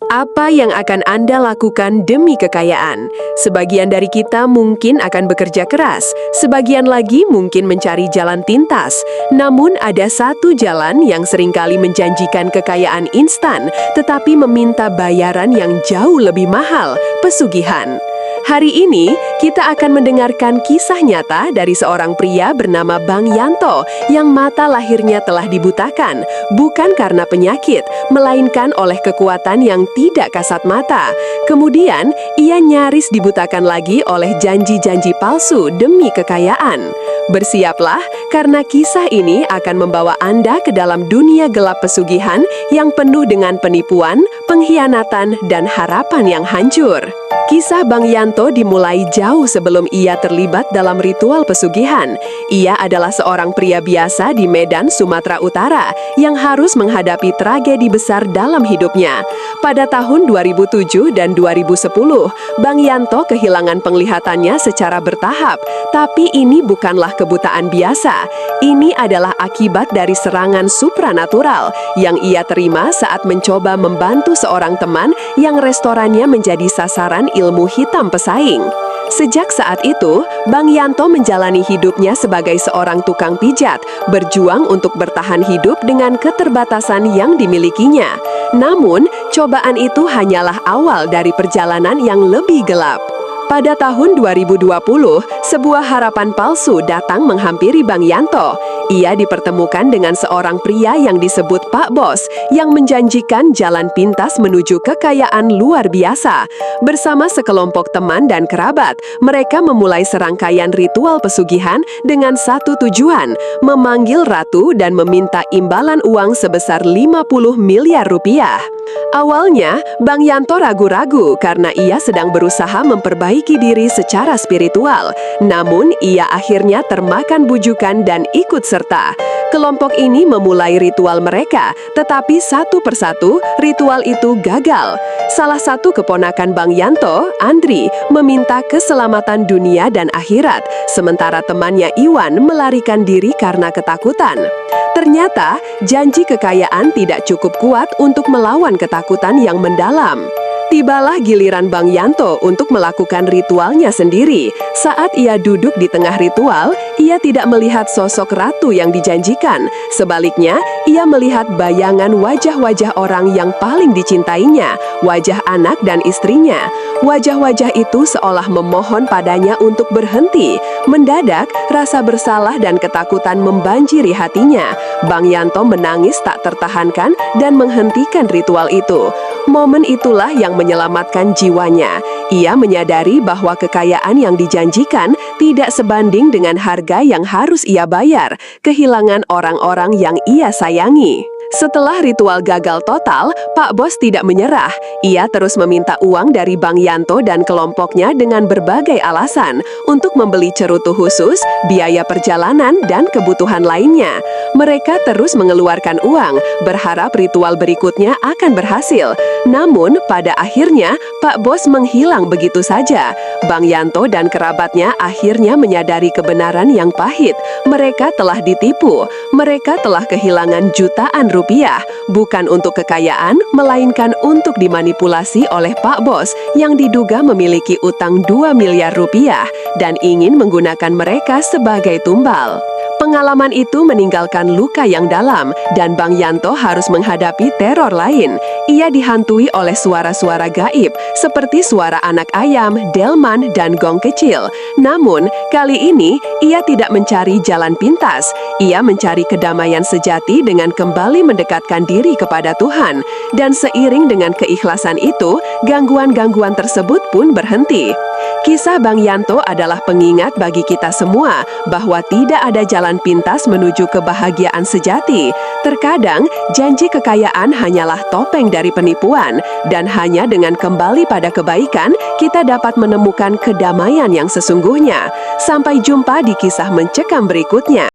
Apa yang akan Anda lakukan demi kekayaan? Sebagian dari kita mungkin akan bekerja keras, sebagian lagi mungkin mencari jalan pintas. Namun ada satu jalan yang seringkali menjanjikan kekayaan instan, tetapi meminta bayaran yang jauh lebih mahal, pesugihan. Hari ini, kita akan mendengarkan kisah nyata dari seorang pria bernama Bang Yanto yang mata lahirnya telah dibutakan, bukan karena penyakit, melainkan oleh kekuatan yang tidak kasat mata. Kemudian, ia nyaris dibutakan lagi oleh janji-janji palsu demi kekayaan. Bersiaplah, karena kisah ini akan membawa Anda ke dalam dunia gelap pesugihan yang penuh dengan penipuan, pengkhianatan, dan harapan yang hancur. Kisah Bang Yanto dimulai jauh sebelum ia terlibat dalam ritual pesugihan. Ia adalah seorang pria biasa di Medan, Sumatera Utara yang harus menghadapi tragedi besar dalam hidupnya. Pada tahun 2007 dan 2010, Bang Yanto kehilangan penglihatannya secara bertahap. Tapi ini bukanlah kebutaan biasa. Ini adalah akibat dari serangan supranatural yang ia terima saat mencoba membantu seorang teman yang restorannya menjadi sasaran ilmu hitam pesaing. Sejak saat itu, Bang Yanto menjalani hidupnya sebagai seorang tukang pijat, berjuang untuk bertahan hidup dengan keterbatasan yang dimilikinya. Namun, cobaan itu hanyalah awal dari perjalanan yang lebih gelap. Pada tahun 2020, sebuah harapan palsu datang menghampiri Bang Yanto. Ia dipertemukan dengan seorang pria yang disebut Pak Bos, yang menjanjikan jalan pintas menuju kekayaan luar biasa. Bersama sekelompok teman dan kerabat, mereka memulai serangkaian ritual pesugihan dengan satu tujuan, memanggil ratu dan meminta imbalan uang sebesar 50 miliar rupiah. Awalnya, Bang Yanto ragu-ragu karena ia sedang berusaha memperbaiki diri secara spiritual. Namun, ia akhirnya termakan bujukan dan ikut serta. Kelompok ini memulai ritual mereka, tetapi satu persatu ritual itu gagal. Salah satu keponakan Bang Yanto, Andri, meminta keselamatan dunia dan akhirat, sementara temannya Iwan melarikan diri karena ketakutan. Ternyata, janji kekayaan tidak cukup kuat untuk melawan ketakutan yang mendalam. Tibalah giliran Bang Yanto untuk melakukan ritualnya sendiri. Saat ia duduk di tengah ritual, ia tidak melihat sosok ratu yang dijanjikan. Sebaliknya, ia melihat bayangan wajah-wajah orang yang paling dicintainya, wajah anak dan istrinya. Wajah-wajah itu seolah memohon padanya untuk berhenti. Mendadak, rasa bersalah dan ketakutan membanjiri hatinya. Bang Yanto menangis tak tertahankan dan menghentikan ritual itu. Momen itulah yang menyelamatkan jiwanya. Ia menyadari bahwa kekayaan yang dijanjikan tidak sebanding dengan harga yang harus ia bayar, kehilangan orang-orang yang ia sayangi. Setelah ritual gagal total, Pak Bos tidak menyerah. Ia terus meminta uang dari Bang Yanto dan kelompoknya dengan berbagai alasan untuk membeli cerutu khusus, biaya perjalanan, dan kebutuhan lainnya. Mereka terus mengeluarkan uang, berharap ritual berikutnya akan berhasil. Namun, pada akhirnya, Pak Bos menghilang begitu saja. Bang Yanto dan kerabatnya akhirnya menyadari kebenaran yang pahit. Mereka telah ditipu. Mereka telah kehilangan jutaan rupiah, bukan untuk kekayaan, melainkan untuk dimanipulasi oleh Pak Bos yang diduga memiliki utang 2 miliar rupiah dan ingin menggunakan mereka sebagai tumbal. Pengalaman itu meninggalkan luka yang dalam dan Bang Yanto harus menghadapi teror lain. Ia dihantui oleh suara-suara gaib seperti suara anak ayam, delman, dan gong kecil. Namun, kali ini ia tidak mencari jalan pintas. Ia mencari kedamaian sejati dengan kembali mendekatkan diri kepada Tuhan. Dan seiring dengan keikhlasan itu, gangguan-gangguan tersebut pun berhenti. Kisah Bang Yanto adalah pengingat bagi kita semua bahwa tidak ada jalan pintas menuju kebahagiaan sejati. Terkadang, janji kekayaan hanyalah topeng dari penipuan, dan hanya dengan kembali pada kebaikan, kita dapat menemukan kedamaian yang sesungguhnya. Sampai jumpa di kisah mencekam berikutnya.